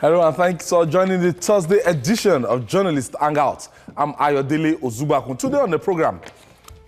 Hello and thanks for joining the Thursday edition of Journalist Hangout. I'm Ayodele Ozubakun. Today on the program,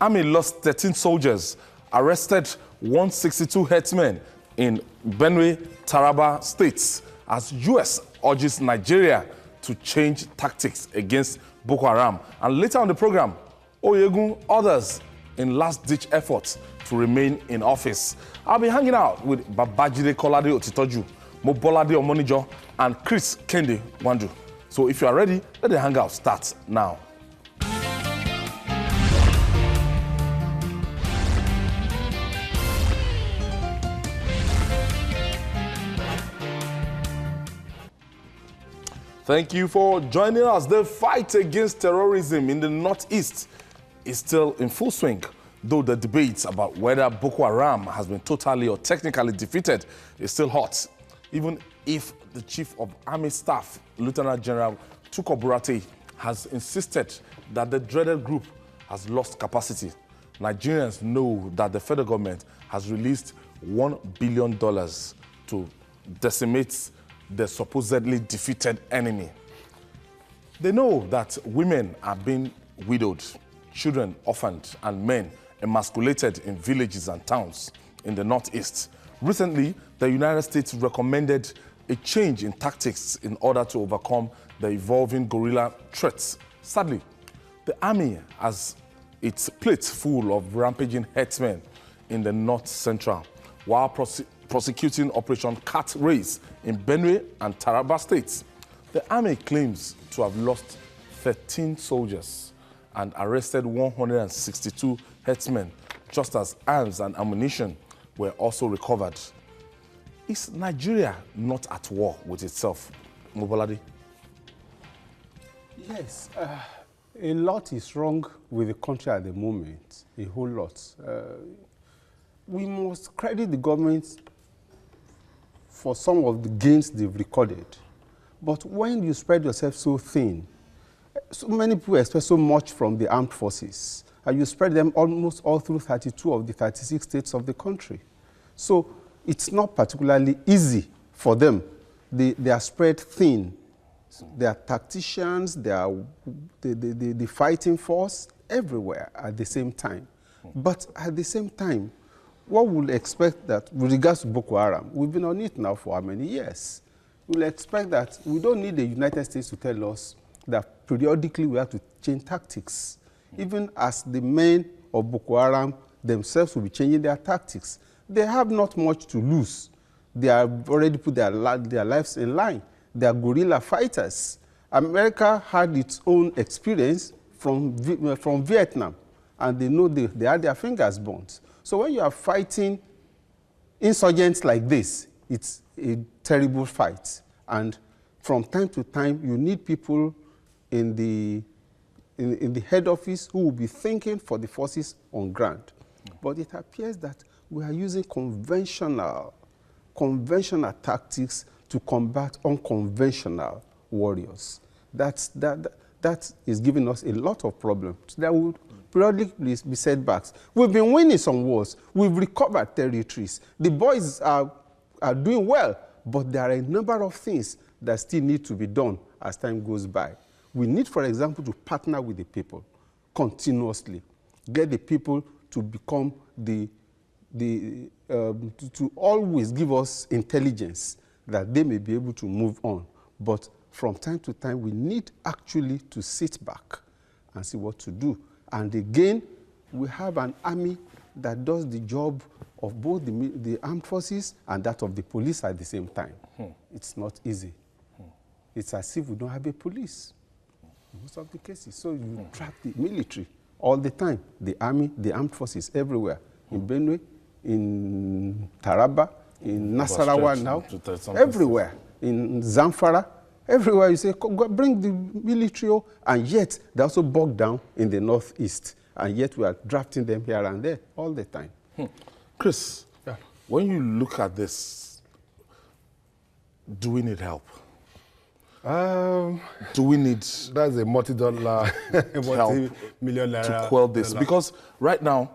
Army lost 13 soldiers, arrested 162 herdsmen in Benue, Taraba states as US urges Nigeria to change tactics against Boko Haram. And later on the program, Oyegun others in last-ditch efforts to remain in office. I'll be hanging out with Babajide Kolade-Otitjo, Mobolade Omonijo, and Chris Kende Wandu. So if you are ready, let the hangout start now. Thank you for joining us. The fight against terrorism in the Northeast is still in full swing, though the debates about whether Boko Haram has been totally or technically defeated is still hot. Even if the Chief of Army Staff, Lieutenant General Tukur Buratai, has insisted that the dreaded group has lost capacity, Nigerians know that the federal government has released $1 billion to decimate the supposedly defeated enemy. They know that women are being widowed, children orphaned, and men emasculated in villages and towns in the Northeast. Recently, the United States recommended a change in tactics in order to overcome the evolving guerrilla threats. Sadly, the army has its plate full of rampaging herdsmen in the North Central, while prosecuting Operation Cat Race in Benue and Taraba states. The army claims to have lost 13 soldiers and arrested 162 herdsmen, just as arms and ammunition were also recovered. Is Nigeria not at war with itself, Mobolade? Yes, a lot is wrong with the country at the moment, a whole lot. We must credit the government for some of the gains they've recorded. But when you spread yourself so thin, so many people expect so much from the armed forces, and you spread them almost all through 32 of the 36 states of the country. So it's not particularly easy for them. They are spread thin. They are tacticians, they are the fighting force everywhere at the same time. But at the same time, what we'll expect that with regards to Boko Haram, we've been on it now for how many years? We'll expect that we don't need the United States to tell us that periodically we have to change tactics. Even as the men of Boko Haram themselves will be changing their tactics. They have not much to lose. They have already put their lives in line. They are guerrilla fighters. America had its own experience from Vietnam, and they know they had their fingers burnt. So when you are fighting insurgents like this, it's a terrible fight. And from time to time, you need people in the head office who will be thinking for the forces on ground. But it appears that we are using conventional tactics to combat unconventional warriors. That is giving us a lot of problems. There will periodically be setbacks. We've been winning some wars. We've recovered territories. The boys are doing well, but there are a number of things that still need to be done as time goes by. We need, for example, to partner with the people continuously, get the people to become to always give us intelligence that they may be able to move on. But from time to time, we need actually to sit back and see what to do. And again, we have an army that does the job of both the armed forces and that of the police at the same time. It's not easy. It's as if we don't have a police in most of the cases. So you trap the military all the time, the army, the armed forces everywhere, in Benue, in Taraba, in Nasarawa now, everywhere, in Zamfara, everywhere you say, bring the military, and yet they're also bogged down in the Northeast, and yet we are drafting them here and there all the time. Chris, when you look at this, do we need help? Do we need that's a multi-dollar, multi-million naira to quell this? Because right now,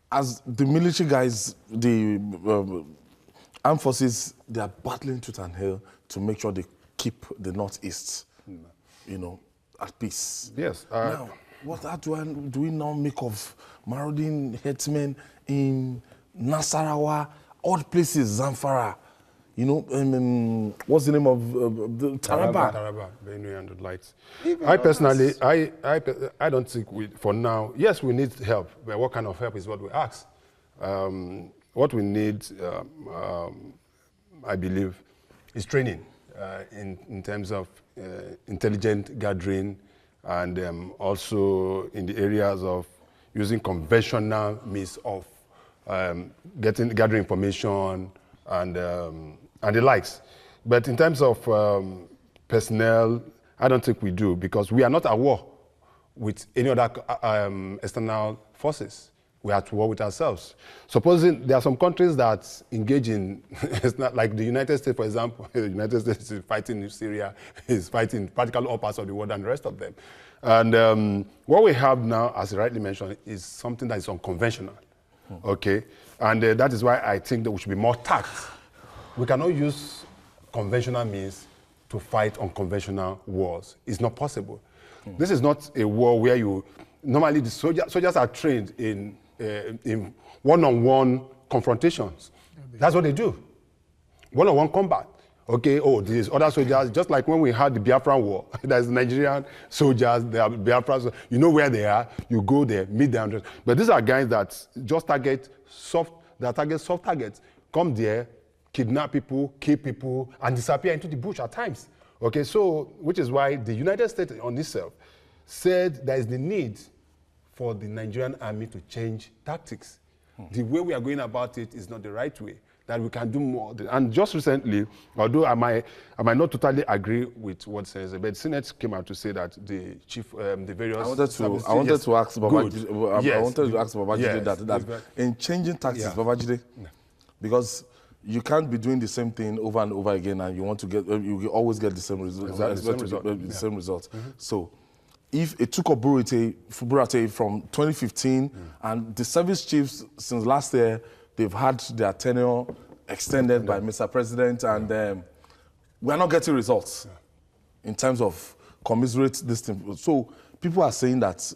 as the military guys, the armed forces, they are battling tooth and nail to make sure they keep the Northeast, you know, at peace. Yes. Now, what do we now make of marauding herdsmen in Nasarawa, odd places, Zamfara? You know, what's the name of the Taraba? Taraba, Benue and the likes. I personally, I don't think for now, yes, we need help, but what kind of help is what we ask. What we need, I believe, is training in terms of intelligent gathering and also in the areas of using conventional means of gathering information and the likes. But in terms of personnel, I don't think we do, because we are not at war with any other external forces. We are at war with ourselves. Supposing there are some countries that engage in, it's not like the United States, for example. The United States is fighting in Syria, is fighting practically all parts of the world and the rest of them. And what we have now, as you rightly mentioned, is something that is unconventional. Okay? And that is why I think that we should be more tact. We cannot use conventional means to fight unconventional wars. It's not possible. This is not a war where you, normally the soldiers are trained in one-on-one confrontations. That's what they do. One-on-one combat. Okay, oh, these other soldiers, just like when we had the Biafran war, there's Nigerian soldiers, there are Biafran, you know where they are, you go there, meet them. But these are guys that just target soft targets, come there, kidnap people, kill people, and disappear into the bush at times. Okay, so, which is why the United States on itself said there is the need for the Nigerian army to change tactics. The way we are going about it is not the right way, that we can do more. And just recently, although I might not totally agree with what says, but the Senate came out to say that the chief, the various... I wanted to ask Babajide that in changing tactics, Babajide, because you can't be doing the same thing over and over again, and you want to get, you always get the same result. Exactly, the same result. So, if it took up Burate from 2015, and the service chiefs since last year, they've had their tenure extended by Mr. President, and we are not getting results in terms of commiserate this thing. So people are saying that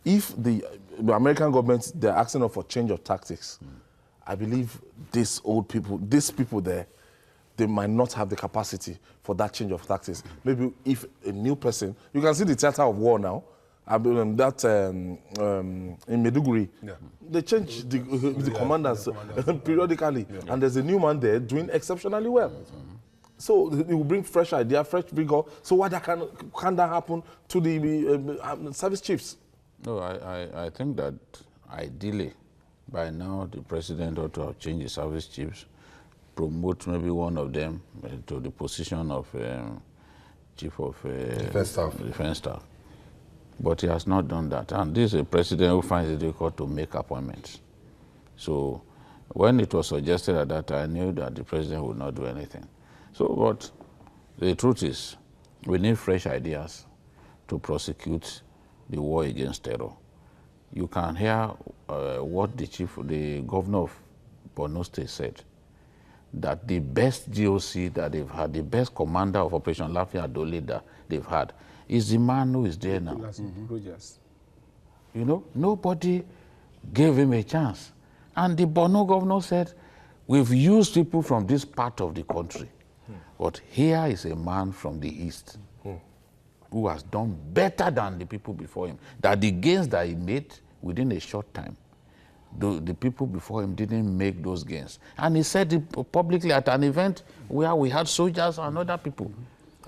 if the American government, they're asking for change of tactics, I believe these people there, they might not have the capacity for that change of tactics. Maybe if a new person, you can see the theater of war now, in Maiduguri, they change the commanders periodically, and there's a new man there doing exceptionally well. So it will bring fresh idea, fresh vigor. So why can that happen to the service chiefs? No, I think that ideally, by now, the president ought to have changed the service chiefs, promote maybe one of them to the position of chief of defense staff. But he has not done that. And this is a president who finds it difficult to make appointments. So when it was suggested at that time, I knew that the president would not do anything. So, but the truth is, we need fresh ideas to prosecute the war against terror. You can hear what the governor of Borno State said, that the best GOC that they've had, the best commander of Operation Lafia Adole that they've had, is the man who is there now. You know, nobody gave him a chance. And the Borno governor said, we've used people from this part of the country, but here is a man from the east who has done better than the people before him. That the gains that he made within a short time, the people before him didn't make those gains. And he said it publicly at an event where we had soldiers and other people.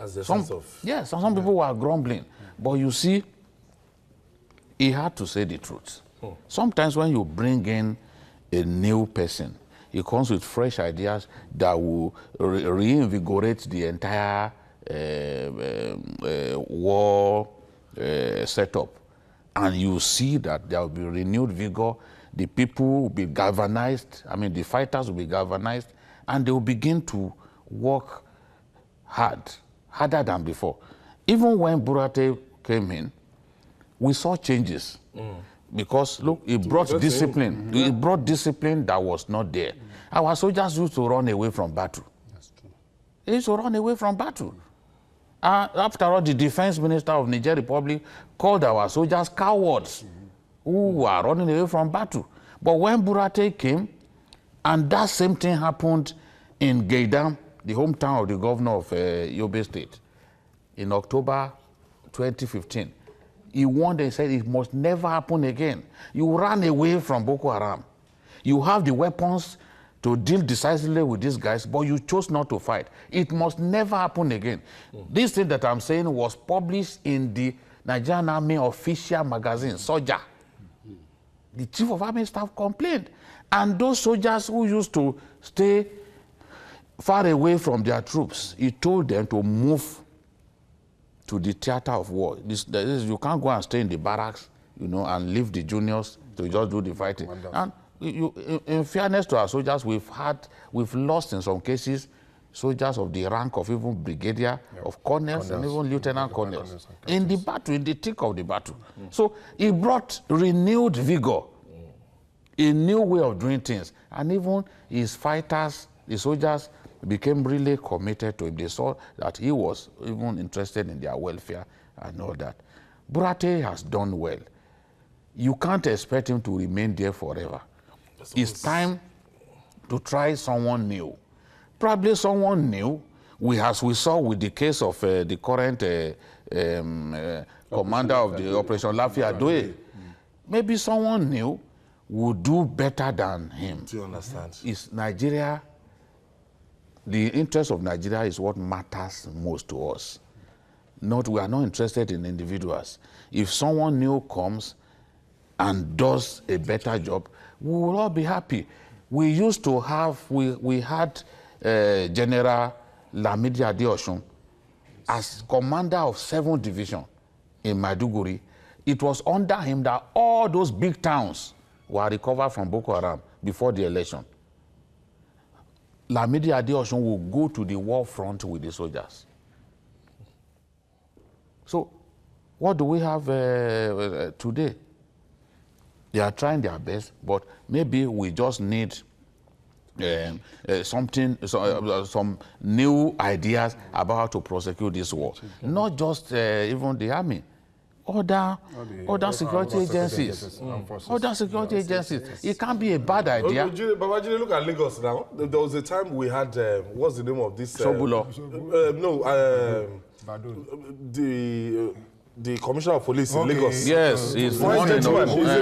As the sense of... Yes, some people were grumbling. But you see, he had to say the truth. Sometimes when you bring in a new person, he comes with fresh ideas that will reinvigorate the entire war setup. And you see that there will be renewed vigor. The people will be galvanized. I mean, the fighters will be galvanized, and they will begin to work harder than before. Even when Burate came in, we saw changes. Because, look, it brought discipline. It brought discipline that was not there. Our soldiers used to run away from battle. They used to run away from battle. After all, the defense minister of Niger Republic called our soldiers cowards who were running away from battle. But when Buratai came, and that same thing happened in Gaidam, the hometown of the governor of Yobe State, in October 2015, he warned and said it must never happen again. You ran away from Boko Haram. You have the weapons to deal decisively with these guys, but you chose not to fight. It must never happen again. This thing that I'm saying was published in the Nigerian Army official magazine, Soja. The chief of army staff complained. And those soldiers who used to stay far away from their troops, he told them to move to the theater of war. You can't go and stay in the barracks, you know, and leave the juniors to just do the fighting. Wonderful. And in fairness to our soldiers, we've lost in some cases soldiers of the rank of even brigadier, of colonels, and even lieutenant colonels in the battle, in the thick of the battle. So it brought renewed vigor, a new way of doing things, and even his fighters, the soldiers, became really committed to him. They saw that he was even interested in their welfare and all that. Buratai has done well. You can't expect him to remain there forever. It's time to try someone new. Probably someone new, as we saw with the case of the current commander of the Operation Lafia Doe. Maybe someone new would do better than him. Do you understand? Is Nigeria, the interest of Nigeria is what matters most to us. We are not interested in individuals. If someone new comes and does a better job, we will all be happy. We used to have, we had General Lamidi Adeosun as commander of 7th Division in Maiduguri. It was under him that all those big towns were recovered from Boko Haram before the election. Lamidi Adeosun will go to the war front with the soldiers. So, what do we have today? They are trying their best, but maybe we just need some new ideas about how to prosecute this war. Not just even the army, other security agencies. Other security agencies. It can't be a bad idea. Babajide, look at Lagos now. There was a time we had, what's the name of this? Shobulo. The commissioner of police in Lagos. Yes, he's He's in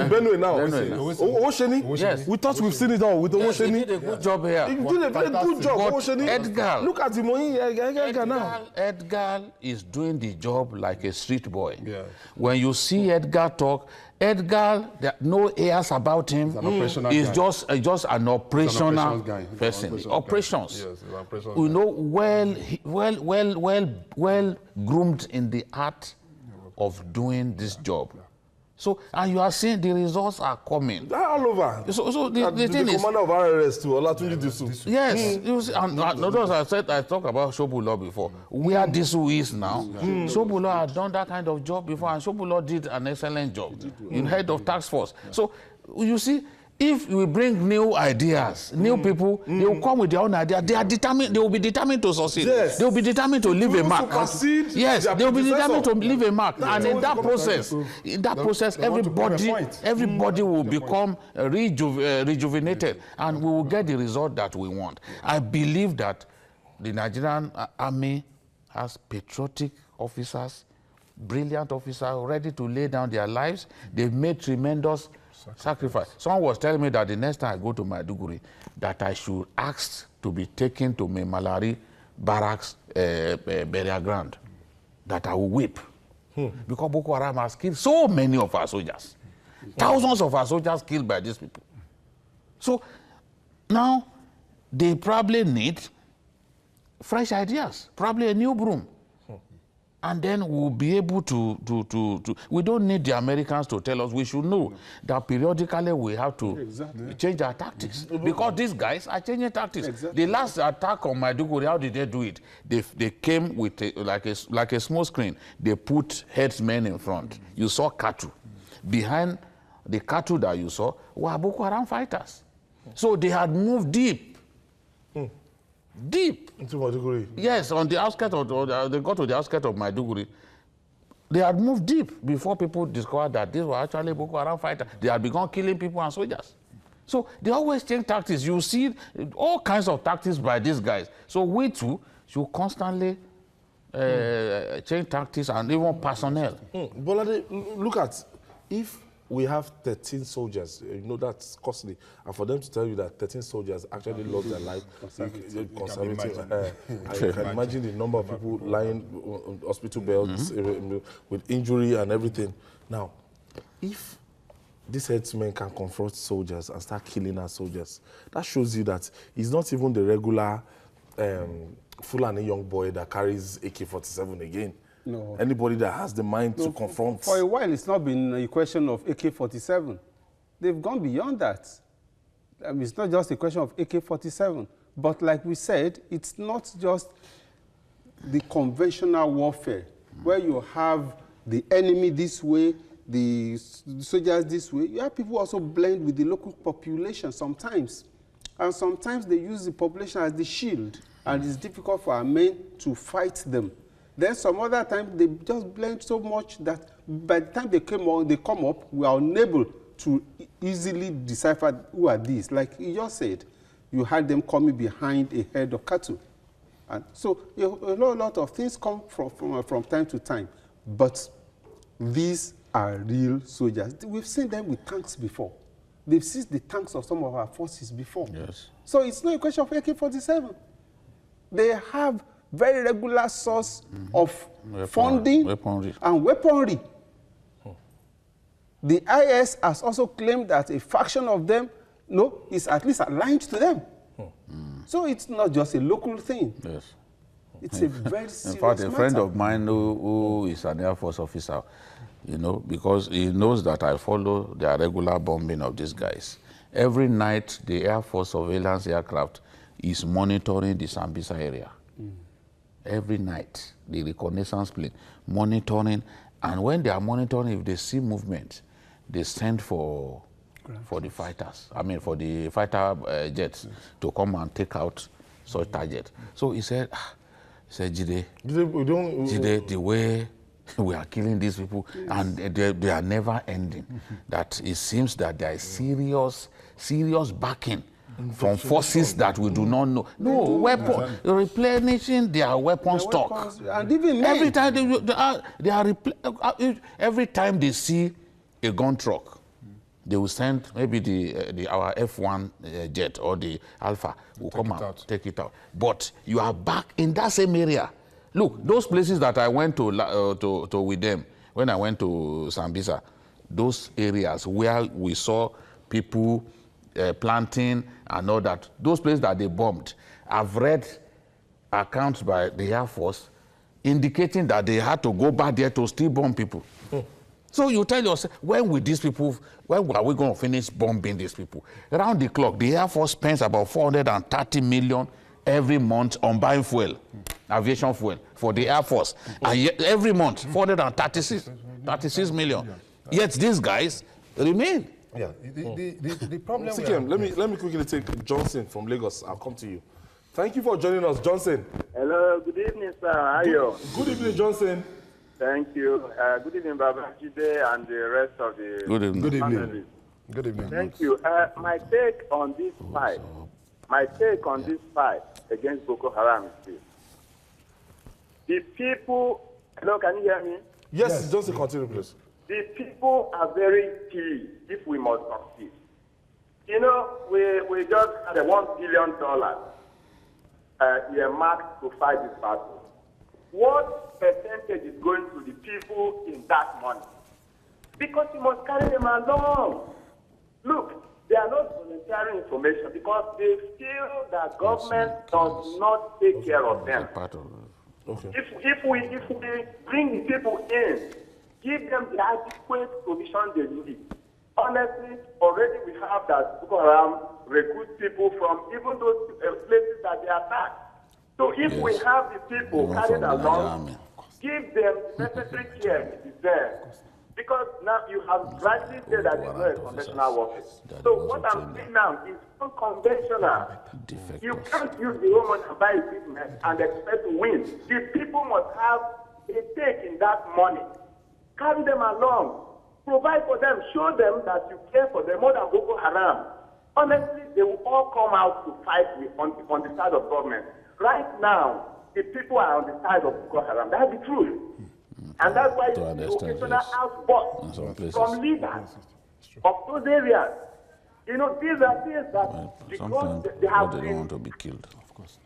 Benue now. Benue. Yes. We thought we've seen it all with Osheni. He did a good job here. He did a very good job. Osheni. Edgar. Look at him now. Edgar is doing the job like a street boy. Yes. When you see Edgar talk, Edgar, there are no airs about him. He's just an operational person. Operations. Yes, an operations you know, well groomed in the art of doing this job. So, and you are seeing the results are coming. They're all over. So the thing is, commander of RRS too, Olatunji Disu. yes, you see, and notice I talked about Shobulo before. Where Disu is now, Shobulo had done that kind of job before, and Shobulo did an excellent job in head of task force. So, you see, if we bring new ideas, new people, they will come with their own idea. They are determined. They will be determined to succeed. Yes. They will be determined to leave a mark. Yes, they will be determined to leave a mark. And in that process, everybody will become rejuvenated, and we will get the result that we want. I believe that the Nigerian army has patriotic officers, brilliant officers, ready to lay down their lives. They've made tremendous sacrifice. Someone was telling me that the next time I go to Maiduguri, that I should ask to be taken to Malari barracks burial ground, that I will weep. Because Boko Haram has killed so many of our soldiers. Thousands of our soldiers killed by these people. So now they probably need fresh ideas, probably a new broom. And then we'll be able to we don't need the Americans to tell us. We should know that periodically we have to change our tactics. Because these guys are changing tactics. The last attack on Maiduguri, how did they do it? They came with like a small screen. They put headsmen in front. You saw cattle. Behind the cattle that you saw were Boko Haram fighters. So they had moved deep. deep. Into Maiduguri? Yes, on the outskirts of, they got to the outskirts of Maiduguri. They had moved deep before people discovered that these were actually Boko Haram fighters. They had begun killing people and soldiers. So they always change tactics. You see all kinds of tactics by these guys. So we too should constantly change tactics and even personnel. Bolade, look at, if we have 13 soldiers, you know that's costly, and for them to tell you that 13 soldiers actually lost their life, conservative, I can imagine the number of people lying on hospital beds with injury and everything. Now, if these headsmen can confront soldiers and start killing our soldiers, that shows you that it's not even the regular Fulani young boy that carries AK-47 again. No. Anybody that has the mind to confront. For a while, it's not been a question of AK-47. They've gone beyond that. I mean, it's not just a question of AK-47. But like we said, it's not just the conventional warfare, where you have the enemy this way, the soldiers this way. You have people also blend with the local population sometimes. And sometimes they use the population as the shield, and it's difficult for our men to fight them. Then some other time, they just blend so much that by the time they come up, we are unable to easily decipher who are these. Like you just said, you had them coming behind a herd of cattle. And so a lot of things come from time to time. But these are real soldiers. We've seen them with tanks before. They've seized the tanks of some of our forces before. Yes. So it's not a question of AK-47. They have very regular source of funding and weaponry. The IS has also claimed that a faction of them is at least aligned to them. So it's not just a local thing. Yes. It's a very serious In fact, a matter. friend of mine who is an Air Force officer, you know, because he knows that I follow their regular bombing of these guys. Every night, the Air Force surveillance aircraft is monitoring the Sambisa area. Every night, the reconnaissance plane, monitoring, and when they are monitoring, if they see movement, they send for the fighters, for the fighter jets to come and take out such targets. So he said, Jide, the way we are killing these people, and they are never ending, that it seems that there is serious backing from forces that we do not know. No, weapon, replenishing their weapon stock. And even every time every time they see a gun truck, they will send maybe our F1 jet or the Alpha will come out, take it out. But you are back in that same area. Look, those places that I went to with them, when I went to Sambisa, those areas where we saw people planting and all that, those places that they bombed, I've read accounts by the Air Force indicating that they had to go back there to still bomb people. So you tell yourself, when are we going to finish bombing these people? Around the clock, the Air Force spends about 430 million every month on buying fuel, aviation fuel, for the Air Force. And every month, 436 million. Yet these guys remain. Yeah, the problem. Let me quickly take Johnson from Lagos. I'll come to you. Thank you for joining us, Johnson. Hello, good evening, sir. How are you? Good evening, Johnson. Thank you. Good evening, Baba Jide and the rest of the Good evening. Good evening. Good evening. Thank you. My take on this fight against Boko Haram is this. The people, hello, can you hear me? Yes, Johnson, continue, please. The people are very key if we must succeed. You know, we just had a $1 billion earmarked to fight this battle. What percentage is going to the people in that money? Because you must carry them along. Look, they are not volunteering information because they feel that government does not take care of them. Okay. If we bring the people in, give them the adequate provision they need. Honestly, already we have that Boko Haram recruit people from even those places that they attack. So if we have the people carried along, give them necessary care it is there. Because now you have rightly said that it's not a conventional warfare. So what I'm saying now is unconventional. You can't use the woman and buy equipment and expect to win. The people must have a stake in that money. Carry them along. Provide for them. Show them that you care for them more than Boko Haram. Honestly, they will all come out to fight on the side of government. Right now, the people are on the side of Boko Haram. That's the truth. And that's why the occasional outbursts from leaders of those areas. You know, these are things that because they have they don't want to be killed. Of course.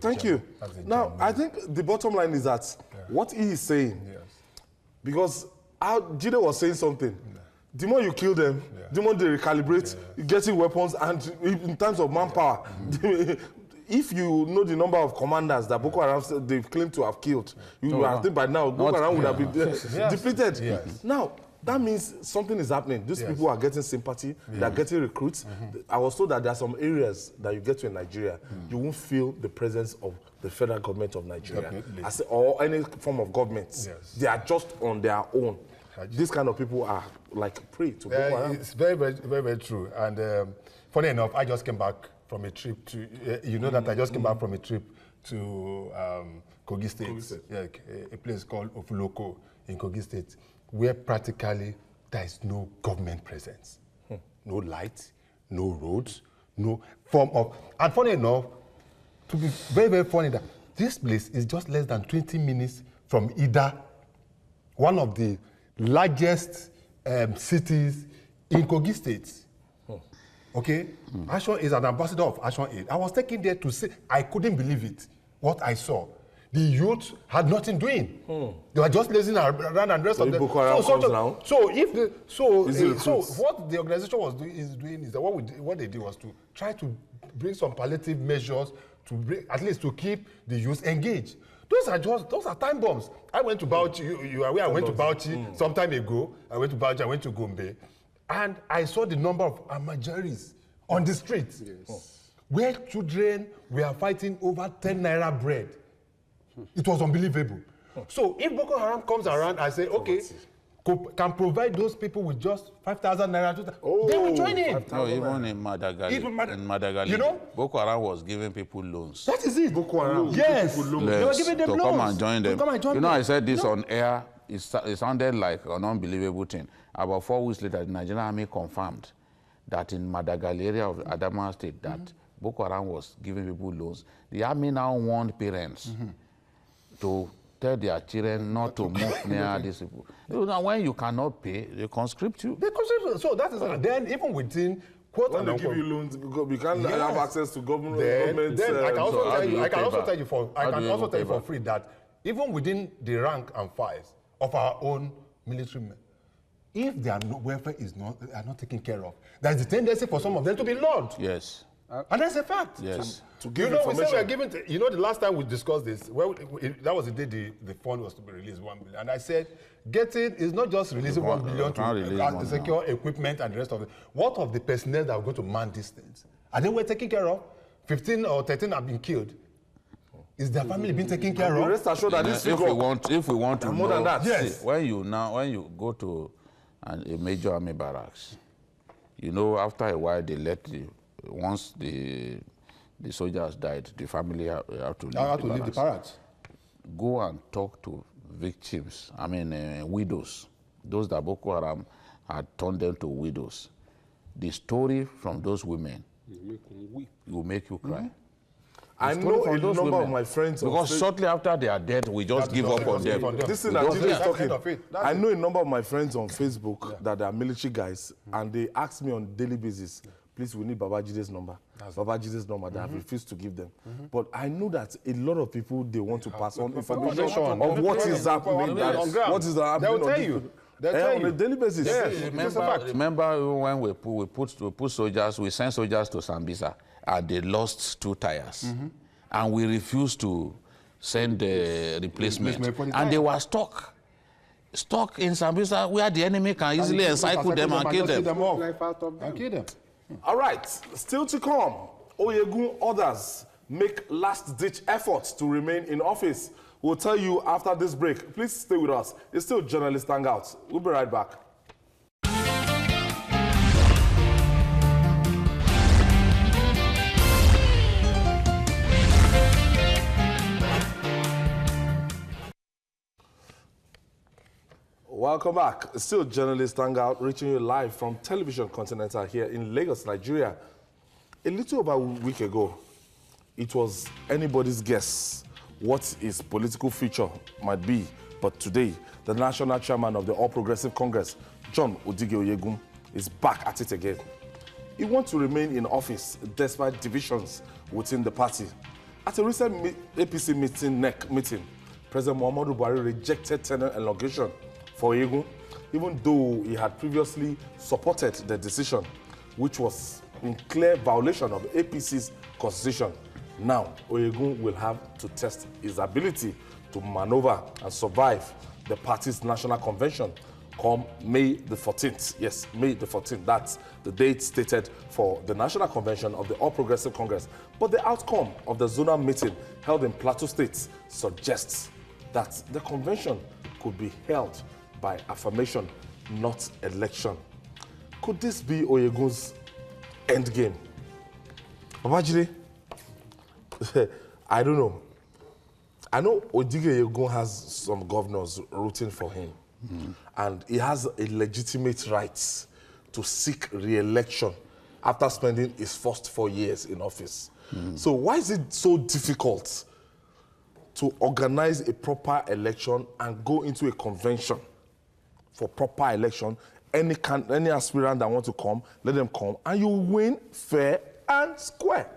Thank you. Now, I think the bottom line is that what he is saying, because Jide was saying something, the more you kill them, the more they recalibrate, getting weapons, and in terms of manpower, if you know the number of commanders that Boko Haram they've claimed to have killed, I think by now Boko Haram would have been depleted. Yes. Now, that means something is happening. These people are getting sympathy, they're getting recruits. I was told that there are some areas that you get to in Nigeria, you won't feel the presence of the federal government of Nigeria or any form of government. They are just on their own. These kind of people are like prey to Boko Haram. It's very, very, very, very true. And funny enough, I just came back from a trip to, you know that I just came back from a trip to Kogi State, a place called Ofuloko in Kogi State, where practically there is no government presence. No light, no roads, no form of... And funny enough, to be very, very funny, that this place is just less than 20 minutes from Ida, one of the largest cities in Kogi State. Okay? Action is an ambassador of Action Aid. I was taken there to say, I couldn't believe it, what I saw. The youth had nothing doing. They were just lazing around and the rest of them. So what the organization is doing is that what they did was to try to bring some palliative measures to bring, at least to keep the youth engaged. Those are time bombs. I went to Bauchi, you are aware I went to Bauchi some time ago. I went to Bauchi, I went to Gombe. And I saw the number of Amajaris on the streets, where children were fighting over 10 naira bread. It was unbelievable. So if Boko Haram comes around and say, okay, can provide those people with just 5,000 naira, they will join in. No, even in Madagali, you know, Boko Haram was giving people loans. That is it. Boko Haram. Yes. They were giving them loans. Come and join them. You know, I said this on air. It sounded like an unbelievable thing. About 4 weeks later, the Nigerian army confirmed that in Madagali area of Adamawa State, that Boko Haram was giving people loans. The army now warned parents to tell their children not to move near these people. Now, when you cannot pay, they conscript you. They conscript. So that is then even within quote when and they give you loans, because we can't have access to government. Then I can also tell you for free that even within the rank and files of our own military men, if their welfare are not taken care of, there is a tendency for some of them to be lured. Yes. And that's a fact. Yes. To give we said we are giving. You know, the last time we discussed this, that was the day the fund was to be released, 1 billion. And I said, getting is not just releasing 1 billion to secure equipment and the rest of it. What of the personnel that are going to man these things? Are they well taken care of? 15 or 13 have been killed. Is their family being taken care of? Rest assured that this if we want to more know, than that. Yes. See, when you go to a major army barracks, you know, after a while they let once the soldiers died, the family have to leave the barracks. Go and talk to victims, widows, those that Boko Haram had turned them to widows. The story from those women will make you cry. I know a number of my friends. Because shortly after they are dead, we just give up on them. This is talking. I know a number of my friends on Facebook that are military guys, and they ask me on a daily basis, please, we need Babajide's number. Babajide's number that I've refused to give them. But I know that a lot of people, they want to pass on information of what is happening. What is happening. They will tell you. On a daily basis. Yes. Remember when we put soldiers, we sent soldiers to Sambisa, and they lost 2 tires. And we refused to send the replacement. And they were stuck in Sambisa, where the enemy can easily encircle them and kill them. All right, still to come, Oyegun orders make last-ditch efforts to remain in office? We'll tell you after this break. Please stay with us. It's still Journalist Hangout. We'll be right back. Welcome back. It's still Journalist Hangout, reaching you live from Television Continental here in Lagos, Nigeria. A little over a week ago, it was anybody's guess what his political future might be. But today, the national chairman of the All Progressive Congress, John Oyegun, is back at it again. He wants to remain in office despite divisions within the party. At a recent APC meeting, President Muhammadu Buhari rejected tenure elongation for Oyegun, even though he had previously supported the decision, which was in clear violation of APC's constitution. Now, Oyegun will have to test his ability to maneuver and survive the party's national convention come May the 14th. Yes, May the 14th. That's the date stated for the national convention of the All Progressive Congress. But the outcome of the zonal meeting held in Plateau State suggests that the convention could be held by affirmation, not election. Could this be Oyegun's endgame? Babajide, I don't know. I know Oyegun has some governors rooting for him, and he has a legitimate right to seek re-election after spending his first 4 years in office. So why is it so difficult to organize a proper election and go into a convention for proper election? Any aspirant that want to come, let them come, and you win fair and square.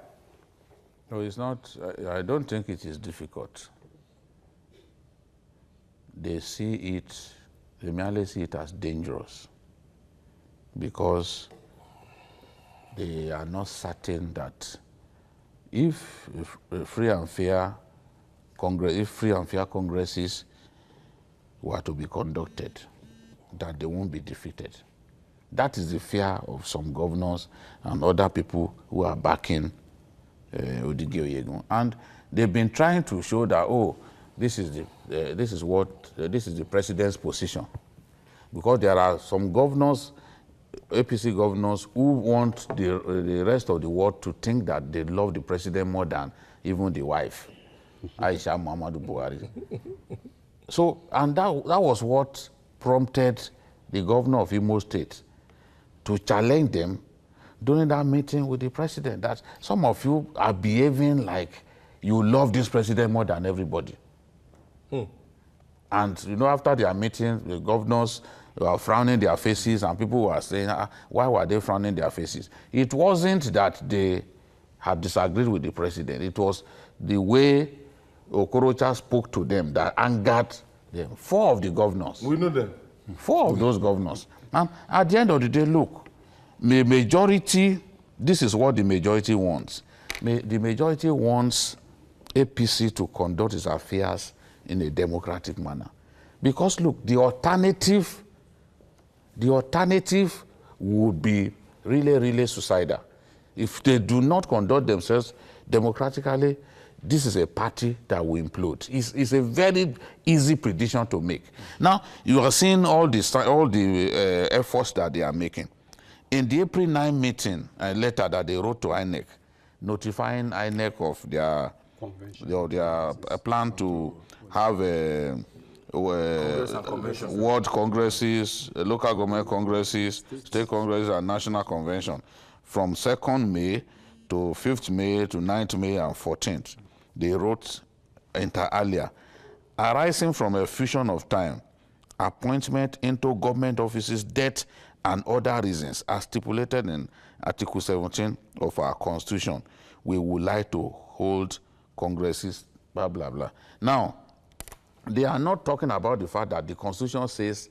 No, it's not. I don't think it is difficult. They merely see it as dangerous because they are not certain that if free and fair congresses were to be conducted, that they won't be defeated. That is the fear of some governors and other people who are backing Oyegun. And they've been trying to show that, oh, this is the president's position. Because there are some governors, APC governors, who want the rest of the world to think that they love the president more than even the wife, Aisha Muhammadu Buhari. So, and that was what prompted the governor of Imo State to challenge them during that meeting with the president, that some of you are behaving like you love this president more than everybody. And, you know, after their meeting, the governors were frowning their faces and people were saying, why were they frowning their faces? It wasn't that they had disagreed with the president. It was the way Okorocha spoke to them that angered them. 4 of the governors. We know them. 4 of those governors. And at the end of the day, look, the majority, this is what the majority wants. The majority wants APC to conduct its affairs in a democratic manner. Because look, the alternative would be really, really suicidal. If they do not conduct themselves democratically, this is a party that will implode. It's a very easy prediction to make. Now, you are seeing all the efforts that they are making. In the April 9 meeting, a letter that they wrote to INEC, notifying INEC of their plan to have world congresses, local government congresses, state congresses, and national convention from 2nd May to 5th May to 9th May and 14th. They wrote inter alia, arising from a fusion of time, appointment into government offices, death, and other reasons as stipulated in Article 17 of our Constitution, we would like to hold congresses, blah, blah, blah. Now, they are not talking about the fact that the Constitution says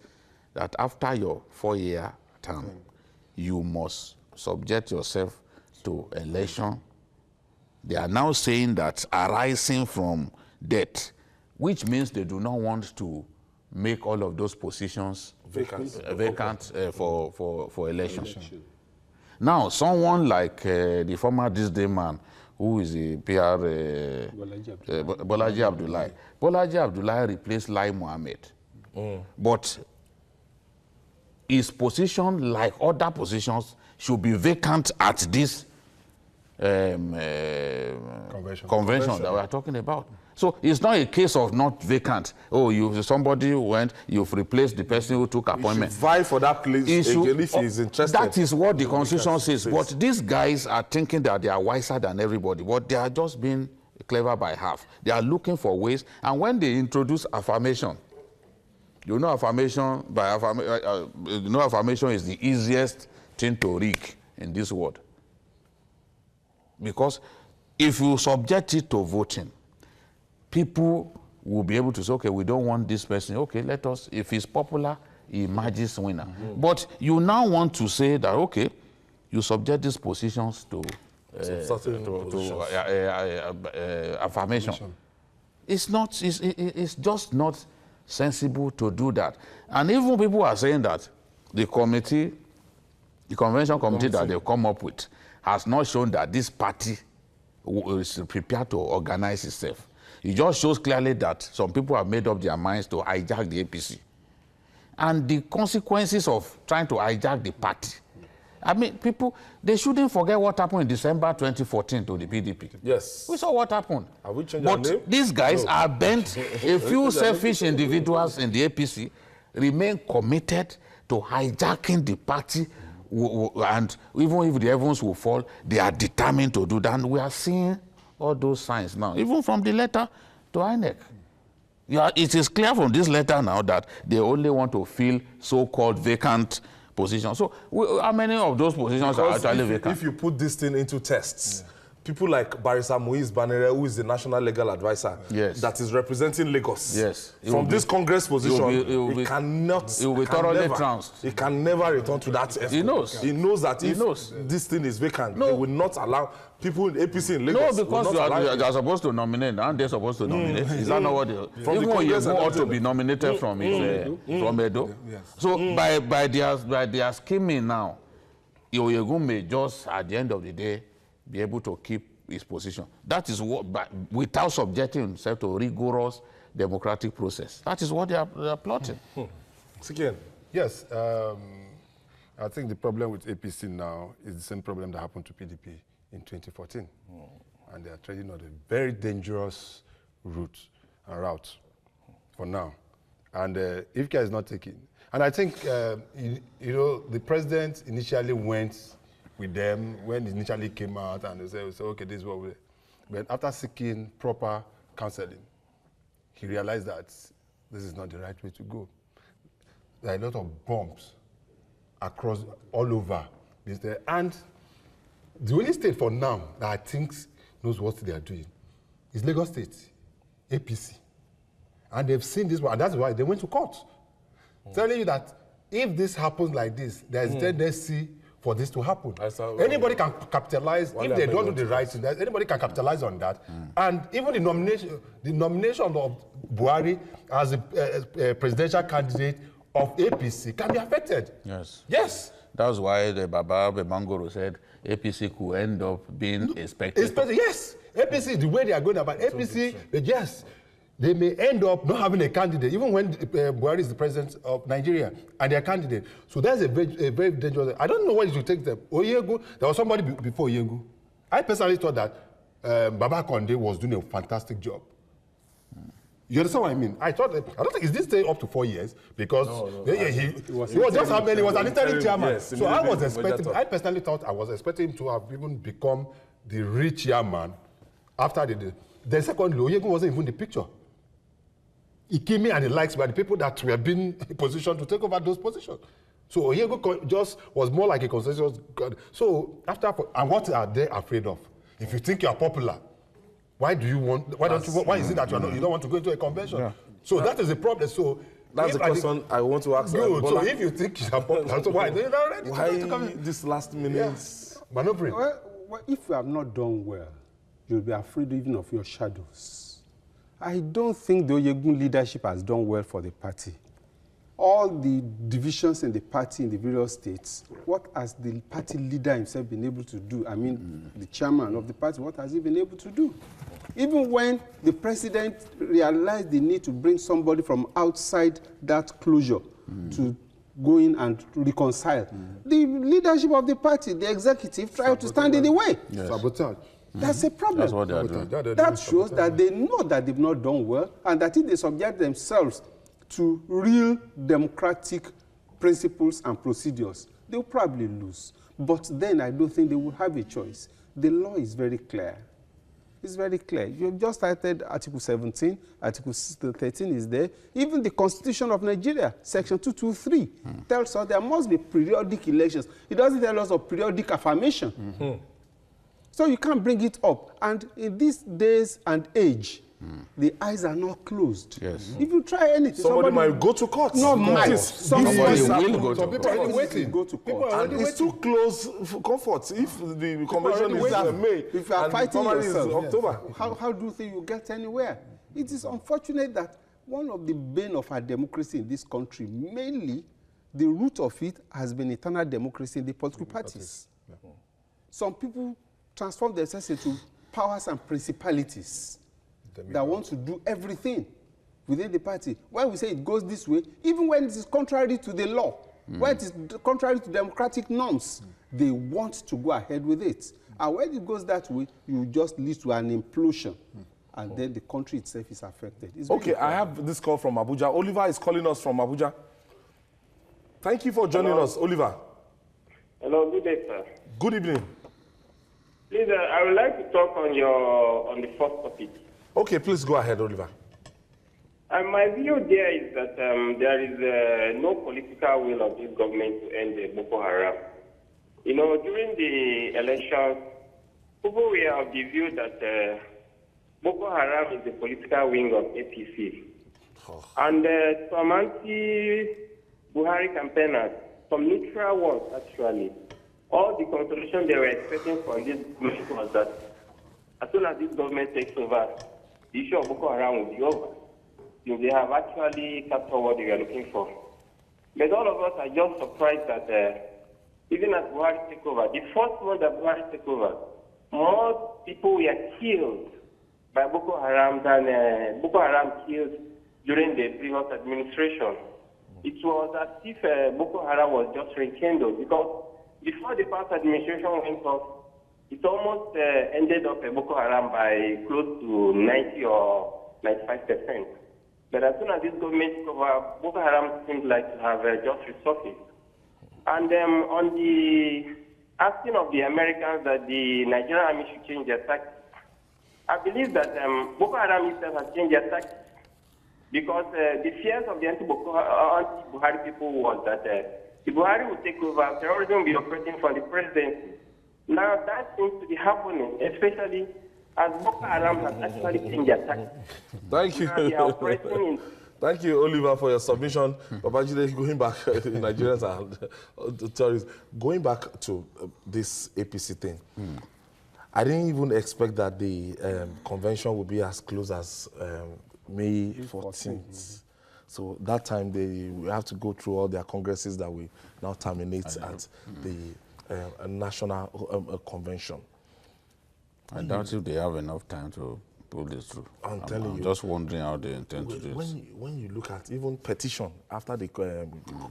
that after your 4-year term, you must subject yourself to election. They are now saying that arising from death, which means they do not want to make all of those positions vacant for election. Now, someone like the former this day man who is the PR, Bolaji Abdullahi. Bolaji Abdullahi replaced Lai Mohammed. But his position, like other positions, should be vacant at this convention that we are talking about. So it's not a case of not vacant. Oh, somebody went, you've replaced the person who took appointment. He should vie for that place again if he is interested. That is what the Constitution says. But these guys are thinking that they are wiser than everybody, but they are just being clever by half. They are looking for ways, and when they introduce affirmation, you know affirmation is the easiest thing to rig in this world. Because if you subject it to voting, people will be able to say, okay, we don't want this person. Okay, let us, if he's popular, he emerges winner. But you now want to say that, okay, you subject these positions to affirmation. It's just not sensible to do that. And even people are saying that the convention committee that they've come up with has not shown that this party is prepared to organize itself. It just shows clearly that some people have made up their minds to hijack the APC. And the consequences of trying to hijack the party, I mean, people, they shouldn't forget what happened in December 2014 to the PDP. Yes. We saw what happened. Have we changed our name? But these guys are bent. A few selfish individuals in the APC remain committed to hijacking the party, and even if the heavens will fall, they are determined to do that. And we are seeing all those signs now, even from the letter to INEC. Yeah, it is clear from this letter now that they only want to fill so-called vacant positions. So how many of those positions are actually vacant? If you put this thing into tests, people like Barrister Moise Banere, who is the National Legal Advisor, that is representing Lagos, from this Congress position, he cannot, he will be thoroughly trounced. He can never return to that. He knows. He knows that if this thing is vacant, they will not allow people in APC in Lagos. No, because you are supposed to nominate, aren't they supposed to nominate? Is that not what they... Even Oyegun ought to be nominated from Edo. So by their scheming now, Oyegun may just, at the end of the day, be able to keep his position. That is what, without subjecting himself to a rigorous democratic process. That is what they are plotting. Again. Yes, I think the problem with APC now is the same problem that happened to PDP in 2014. And they are treading on a very dangerous route for now. And if care is not taken, and I think, you know, the president initially went with them when it initially came out, and they said, okay, this is what we... But after seeking proper counseling, he realized that this is not the right way to go. There are a lot of bombs across, all over. And the only state for now that I think knows what they are doing is Lagos State, APC. And they've seen this one, and that's why they went to court. Telling you that if this happens like this, there is tendency for this to happen. Anybody can capitalize, if they don't do the right thing, anybody can capitalize on that. And even the nomination of Buhari as a presidential candidate of APC can be affected. Yes. Yes. That's why the Baba Bemangoro said APC could end up being expected. Yes. APC, the way they are going about APC, yes. They may end up not having a candidate, even when Buhari is the president of Nigeria, and their candidate. So that's a very dangerous. I don't know why you should take them. Oyegun, there was somebody before Oyegun. I personally thought that Baba Konde was doing a fantastic job. You understand what I mean? I don't think, is this stay up to 4 years? Because he was just how many, he was an interim chairman. Yes, so I was expecting, I personally thought I was expecting him to have even become the rich chairman after the second Oyegun wasn't even the picture. He came in and the likes were the people that were being positioned to take over those positions. So Oyegun just was more like a consensus. So and what are they afraid of? If you think you are popular, why is it that you don't want to go into a convention? Yeah. So that is the problem. So that's the question I want to ask. So if you think you are popular, so why? Why this last minute maneuvering? Well, if you have not done well, you'll be afraid even of your shadows. I don't think the Oyegun leadership has done well for the party. all the divisions in the party in the various states, what has the party leader himself been able to do? I mean, the chairman of the party, what has he been able to do? Even when the president realized the need to bring somebody from outside that closure to go in and reconcile, the leadership of the party, the executive, tried to stand in the way. Yes. Sabotage. That's a problem. That's what they are doing. That shows that they know that they've not done well, and that if they subject themselves to real democratic principles and procedures, they'll probably lose. But then I don't think they will have a choice. The law is very clear. It's very clear. You've just cited Article 17, Article 13 is there. Even the Constitution of Nigeria, Section 223, tells us there must be periodic elections. It doesn't tell us of periodic affirmation. So you can't bring it up. And in these days and age, the eyes are not closed. Yes. If you try anything, Somebody might go to court. No, might. Somebody will go to People are already waiting. Go to court. And it's too close for comfort. If the convention is May, if you are and fighting primary is yourself, October. how do you think you get anywhere? It is unfortunate that one of the bane of our democracy in this country, mainly the root of it has been eternal democracy in the political parties. Some people transform themselves into powers and principalities that want to do everything within the party. When we say it goes this way, even when it is contrary to the law, when it is contrary to democratic norms, they want to go ahead with it. And when it goes that way, you just lead to an implosion. And then the country itself is affected. Okay, I have this call from Abuja. Oliver is calling us from Abuja. Thank you for joining us, Oliver. Hello, good day, sir. Good evening. Please, I would like to talk on the first topic. Okay, please go ahead, Oliver. My view there is that there is no political will of this government to end the Boko Haram. You know, during the elections, people were of the view that Boko Haram is the political wing of APC. And some anti-Buhari campaigners, some neutral ones actually, all the consolation they were expecting from this government was that as soon as this government takes over, the issue of Boko Haram will be over. They have actually captured what they were looking for. But all of us are just surprised that even as Buhari took over, the first month that Buhari took over, more people were killed by Boko Haram than Boko Haram killed during the previous administration. It was as if Boko Haram was just rekindled, because before the past administration went off, it almost ended up Boko Haram by close to 90 or 95%. But as soon as this government took over, Boko Haram seems like to have just resurfaced. And on the asking of the Americans that the Nigerian army should change their tactics, I believe that Boko Haram itself has changed their tactics, because the fears of the anti-Buhari people was that the Buhari would take over, terrorism will be operating from the presidency. Now that seems to be happening, especially as Boko Haram has actually changed their tactics. Thank you. They are operating in Thank you, Oliver, for your submission. Babajide, going back, Nigerians and terrorists, going back to this APC thing, I didn't even expect that the convention would be as close as May 14th. So that time, we have to go through all their congresses that we now terminate at the national convention. I doubt if they have enough time to pull this through. I'm telling you. Just wondering how they intend to do this. When you look at even petition after the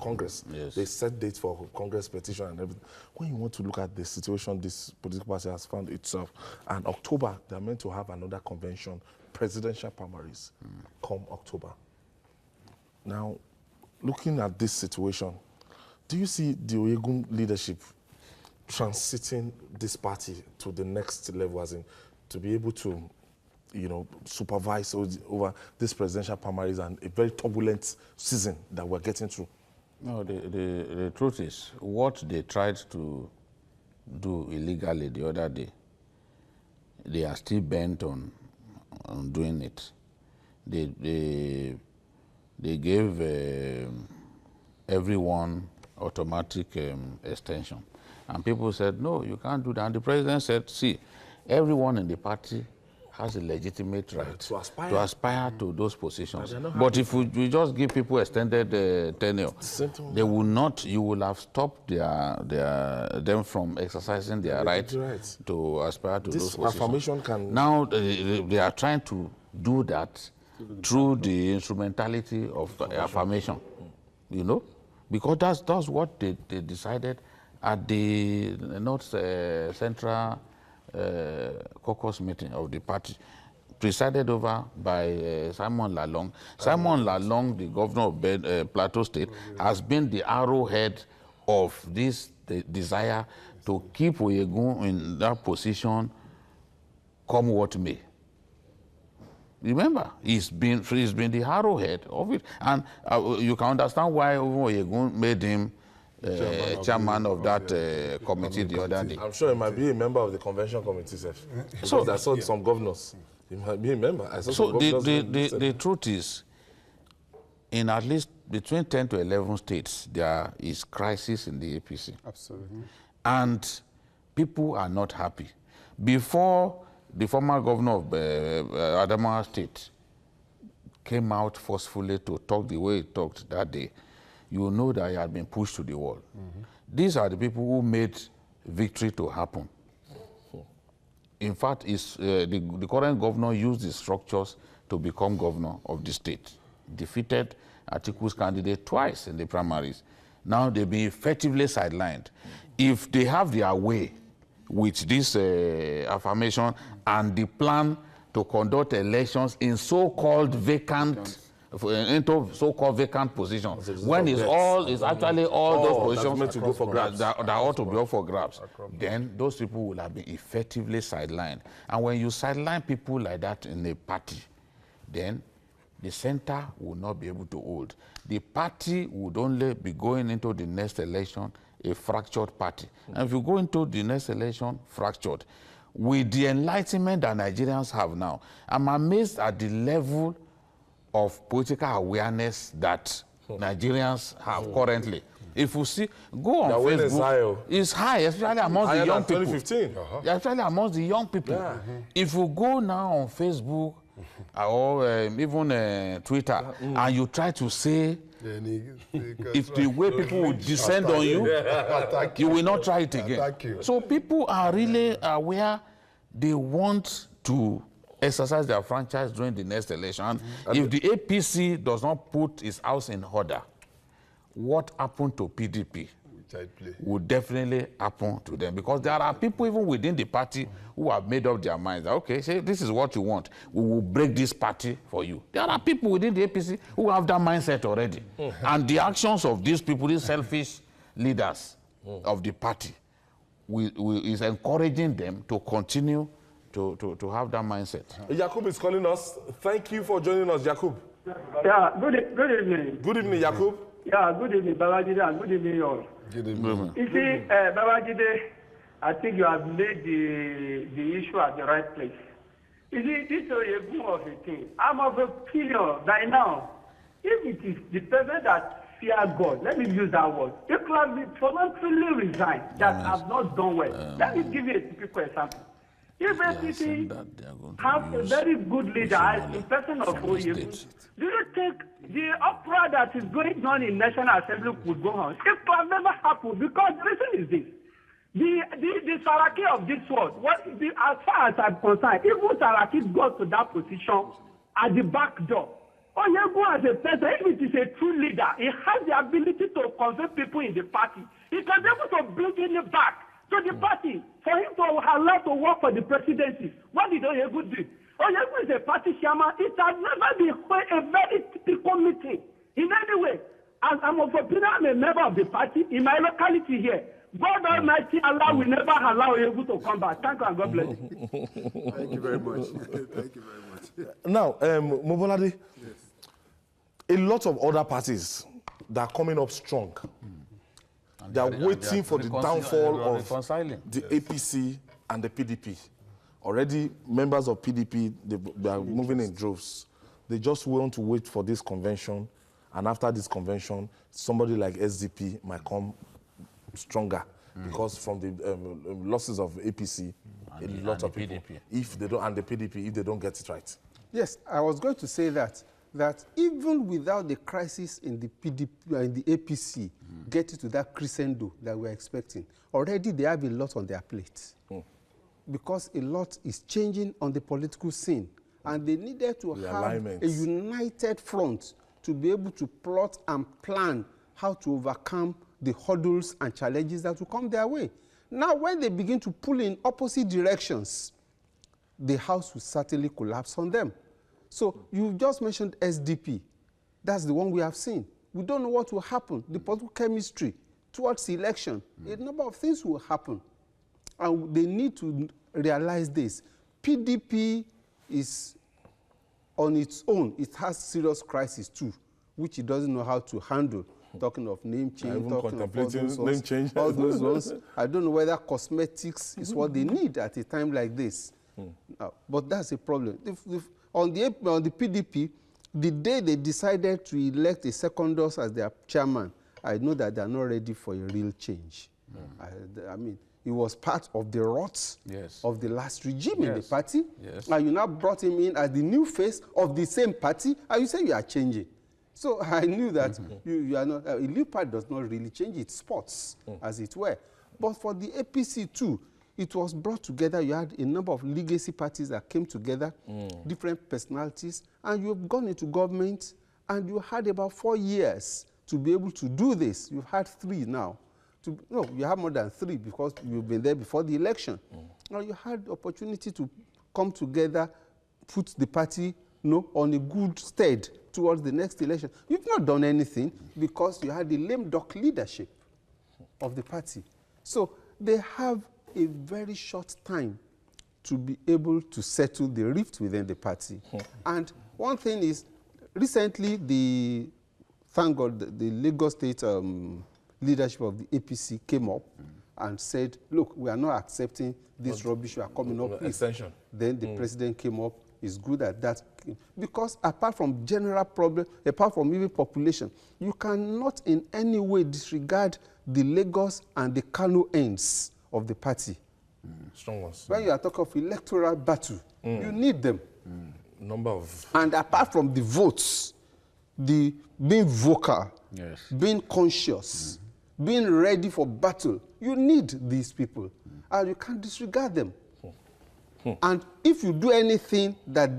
Congress, they set dates for Congress petition and everything. When you want to look at the situation this political party has found itself, and October, they're meant to have another convention, presidential primaries, come October. Now, looking at this situation, do you see the Oyegun leadership transiting this party to the next level, as in to be able to, supervise over this presidential primaries and a very turbulent season that we're getting through? No, the truth is, what they tried to do illegally the other day, they are still bent on doing it. They gave everyone automatic extension. And people said, no, you can't do that. And the president said, see, everyone in the party has a legitimate right to aspire to those positions. But if we just give people extended tenure, they will not. You will have stopped them from exercising their right to aspire to those positions. Affirmation can now they are trying to do that through the instrumentality of affirmation. You know, because that's what they decided at the North Central caucus meeting of the party, presided over by Simon Lalong. Simon Lalong, the governor of Plateau State, has been the arrowhead of this desire to keep Oyegun in that position, come what may. Remember, he's been the arrowhead of it, and you can understand why Oyegun made him chairman of that committee the other day. I'm sure he might be a member of the convention committee, sir. So I saw some governors. He might be a member. So the truth is, in at least between 10 to 11 states, there is crisis in the APC. Absolutely. And people are not happy. Before the former governor of Adamawa State came out forcefully to talk the way he talked that day, you know that he had been pushed to the wall. These are the people who made victory to happen. In fact, the current governor used the structures to become governor of the state. Defeated Atiku's candidate twice in the primaries. Now they've been effectively sidelined. If they have their way with this affirmation and the plan to conduct elections in so-called vacant into so-called vacant positions, when it's actually all those positions meant to go for grabs. that ought to be up for grabs, then those people will have been effectively sidelined. And when you sideline people like that in a party, then the center will not be able to hold. The party would only be going into the next election a fractured party. And if you go into the next election fractured, with the enlightenment that Nigerians have now, I'm amazed at the level of political awareness that Nigerians have currently. If you see, go on Facebook, it's high, especially amongst the young people. 2015. Especially amongst the young people. If you go now on Facebook or even Twitter, and you try to say, if the way people will descend on you, you will not try it again. So people are really aware they want to exercise their franchise during the next election. If the APC does not put its house in order, what happened to PDP would definitely happen to them, because there are people even within the party who have made up their minds that, okay, say this is what you want, we will break this party for you. There are people within the APC who have that mindset already. And the actions of these people, these selfish leaders of the party, is encouraging them to continue to have that mindset. Jakub is calling us. Thank you for joining us, Jakub. Yeah, good evening. Good evening, Jakub. Yeah, good evening, Babajide, and good evening, all. Good evening. You see, Babajide, I think you have laid the issue at the right place. You see, this is a boom of a thing. I'm of opinion by now, if it is the person that fear God, let me use that word, it could be voluntarily resigned that have not done well. Let me give you a typical example. If APC have a very good leader as the person of Oyegun, do you think the uproar that is going on in National Assembly would go on? It can never happen, because the reason is this. The Saraki of this world, as far as I'm concerned, even Saraki got to that position at the back door. Oyegun as a person, if it is a true leader, he has the ability to convert people in the party. He can be able to bring it back to the party, for him to allow to work for the presidency. What did Oyegun do? Oyegun is a party chairman. It has never been a very typical meeting in any way. As I'm of opinion, I'm a member of the party in my locality here. God Almighty Allah will never allow Oyegun to come back. Thank you and God bless you. Thank you very much. Thank you very much. Now, Mobolade, a lot of other parties that are coming up strong. They are waiting for the downfall of the APC and the PDP. Already, members of PDP, they are moving in droves. They just want to wait for this convention, and after this convention, somebody like SDP might come stronger, because from the losses of APC, lot of people. PDP. If they don't, and the PDP, if they don't get it right. Yes, I was going to say that even without the crisis in the PDP in the APC getting to that crescendo that we're expecting, already they have a lot on their plate. Because a lot is changing on the political scene. And they needed to have a united front to be able to plot and plan how to overcome the hurdles and challenges that will come their way. Now, when they begin to pull in opposite directions, the House will certainly collapse on them. So you just mentioned SDP. That's the one we have seen. We don't know what will happen. The political chemistry towards the election, a number of things will happen. And they need to realize this. PDP is on its own. It has serious crisis too, which it doesn't know how to handle. Talking of name change, talking of all those ones, name change. all those ones. I don't know whether cosmetics is what they need at a time like this. But that's a problem. On the PDP, the day they decided to elect a secondus as their chairman, I know that they are not ready for a real change. I mean, it was part of the rot of the last regime in the party. And you now brought him in as the new face of the same party, and you say you are changing. So I knew that you are not, a new party does not really change its spots, as it were. But for the APC too, it was brought together. You had a number of legacy parties that came together, different personalities, and you've gone into government, and you had about 4 years to be able to do this. You've had 3 now. No, you have more than 3 because you've been there before the election. Now you had the opportunity to come together, put the party on a good stead towards the next election. You've not done anything because you had the lame duck leadership of the party. So they have a very short time to be able to settle the rift within the party. And one thing is, recently, thank God, the Lagos State leadership of the APC came up and said, look, we are not accepting this rubbish you are coming up with. Extension. Then the president came up, is good at that. Because apart from general problem, apart from even population, you cannot in any way disregard the Lagos and the Kano ends of the party. Strong ones. When you are talking of electoral battle, you need them. Number of... And apart from the votes, the being vocal, being conscious, being ready for battle, you need these people. And you can't disregard them. And if you do anything that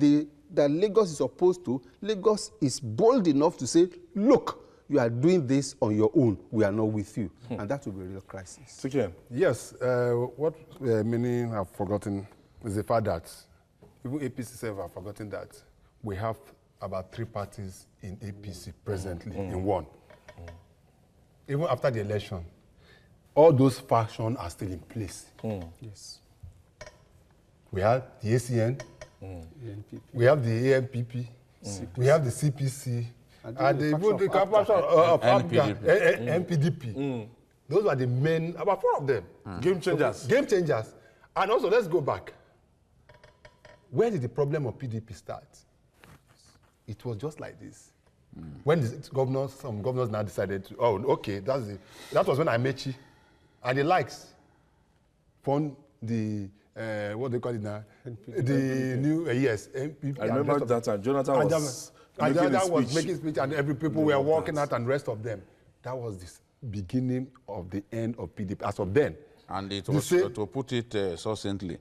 Lagos is opposed to, Lagos is bold enough to say, look, you are doing this on your own. We are not with you. And that will be a real crisis. Yes, what many have forgotten is the fact that even APC self have forgotten that we have about 3 parties in APC presently in one. Even after the election, all those factions are still in place. Yes. We have the ACN, we have the AMPP, we have the CPC, and the NPDP. Those are the main, about 4 of them. Game changers. Game changers. And also, let's go back. Where did the problem of PDP start? It was just like this. When some governors now decided to, oh, okay, that was when Amechi and the likes found the, what they call it now? NPP. The new, NPP. I remember that time. Jonathan was making speech and every people were walking out and rest of them. That was the beginning of the end of PDP as of then. And it was, to put it succinctly,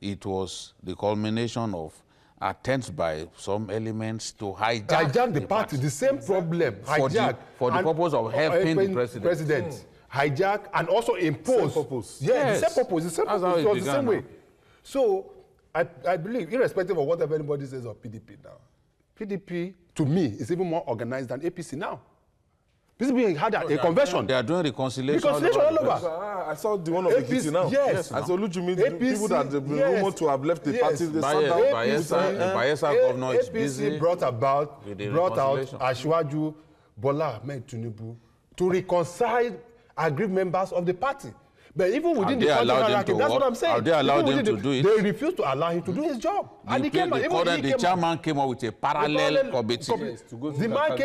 it was the culmination of attempts by some elements to hijack the party. The same problem. Hijack. For the purpose of helping the president. Hijack and also impose. Same purpose. Yes, the same purpose. The same purpose. It was the same way. So I believe, irrespective of whatever anybody says of PDP now, PDP, to me, is even more organized than APC now. PDP had a convention. They are doing reconciliation. Reconciliation all over. I saw the one of the APC now. Yes. I saw Luchumi, people that have been rumored to have left the party. The Bayelsa governor is busy. Brought out Asiwaju Bola Ahmed Tinubu to reconcile aggrieved members of the party. But even within the party hierarchy, that's what I'm saying. Have they allowed them to do it? They refused to allow him to do his job. And the chairman came up with a parallel committee. The man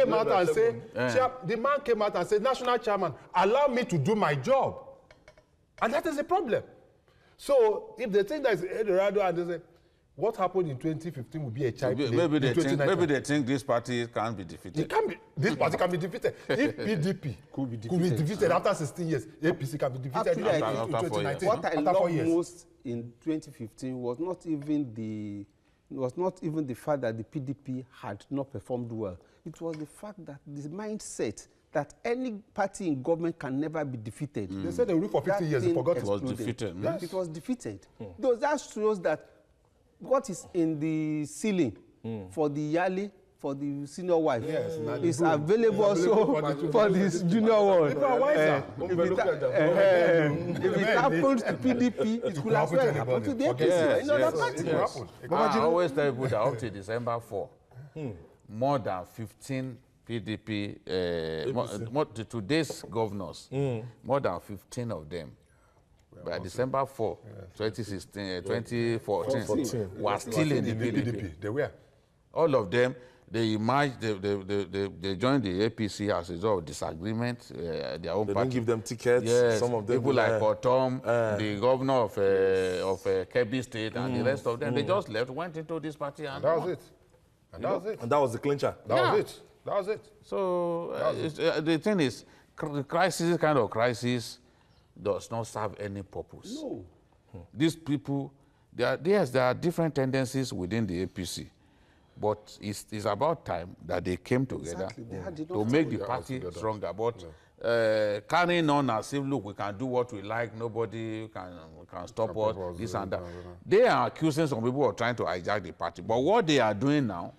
came out and said, National Chairman, allow me to do my job. And that is a problem. So if they think that it's Eldorado and they say, what happened in 2015 will be a child play. Maybe they think this party can't be defeated. It can be. This party can be defeated. If PDP could be defeated after 16 years, APC can be defeated Actually, after 2019. What I love most in 2015 was not even the fact that the PDP had not performed well. It was the fact that the mindset that any party in government can never be defeated. They said they will for 50 years. They forgot it was defeated. Yes. It was defeated. That shows that what is in the ceiling for the yearly, for the senior wife, is available also for this junior one. If it happens to PDP, it could as well happen to the APC. Another party. I always tell people that up to December 4, more than 15 PDP, today's governors, more than 15 of them, by December 4, 2014, were still in the PDP. They were. All of them, they emerged, they joined the APC as a result of disagreement, their own They party. don't give them tickets. Yes, Some of them people like Otom, the governor of Kebbi State, and the rest of them, they just left, went into this party, and that was it. And that was it. And that was the clincher. That was it. That was it. So the thing is, the crisis, this kind of crisis, does not serve any purpose. No. These people, there are different tendencies within the APC, but it's about time that they came together to make the party stronger. But carrying on as if, look, we can do what we like, nobody can stop us, this and that. They are accusing some people of trying to hijack the party. But what they are doing now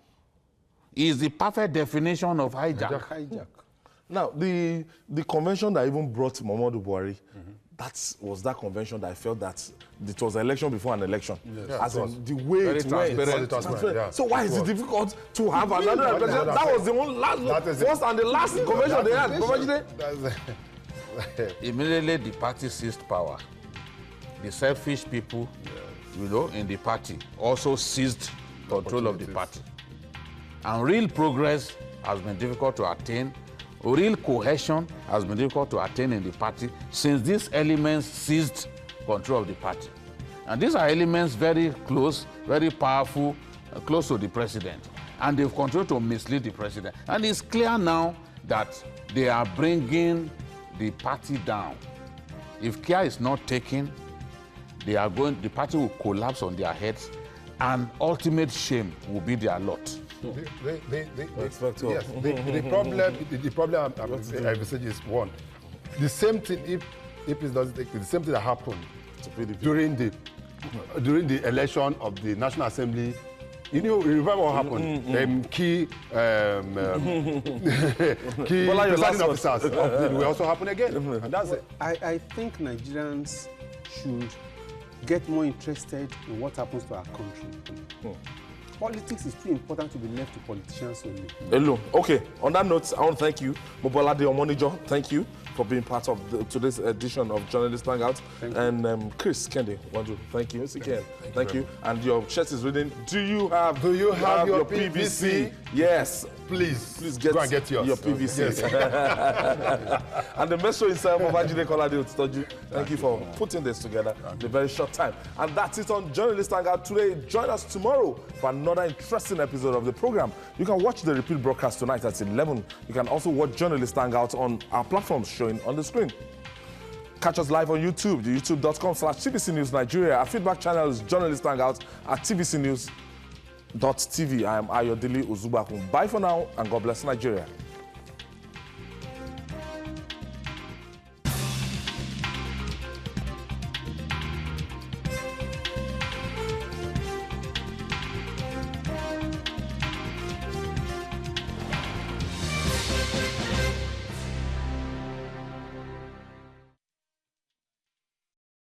is the perfect definition of hijack. Now, the convention that even brought Muhammadu Buhari, was that convention that I felt that it was an election before an election. Yes. As in the way very it went. transparent. Yeah. So why is it difficult to have another election? That was the first and the last convention they had. Immediately the party seized power. The selfish people, in the party also seized control of the party. And real progress has been difficult to attain. Real cohesion has been difficult to attain in the party since these elements seized control of the party. And these are elements very close, very powerful, close to the president. And they've continued to mislead the president. And it's clear now that they are bringing the party down. If care is not taken, the party will collapse on their heads, and ultimate shame will be their lot. The problem I envisage is one. The same thing, if it doesn't take the same thing that happened during the election of the National Assembly. Remember what happened? Key presiding officers will also happen again. And that's it. I think Nigerians should get more interested in what happens to our country. Politics is too important to be left to politicians only. Hello. Okay, on that note, I want to thank you, Kolade-Otitjo. Thank you for being part of today's edition of Journalist Hangout. And Chris Kendi, thank you. Thank you. And your shirt is reading, do you have your PVC? Yes. Please go and get yours. Your PVC. Yes. And the maestro himself, Kolade-Otitjo, thank you for putting this together in a very short time. And that's it on Journalist Hangout today. Join us tomorrow for another interesting episode of the program. You can watch the repeat broadcast tonight at 11. You can also watch Journalist Hangout on our platforms showing on the screen. Catch us live on YouTube, youtube.com/TVC News Nigeria. Our feedback channel is Journalist Hangout at tvcnews.tv. I am Ayodele Uzubakun. Bye for now, and God bless Nigeria.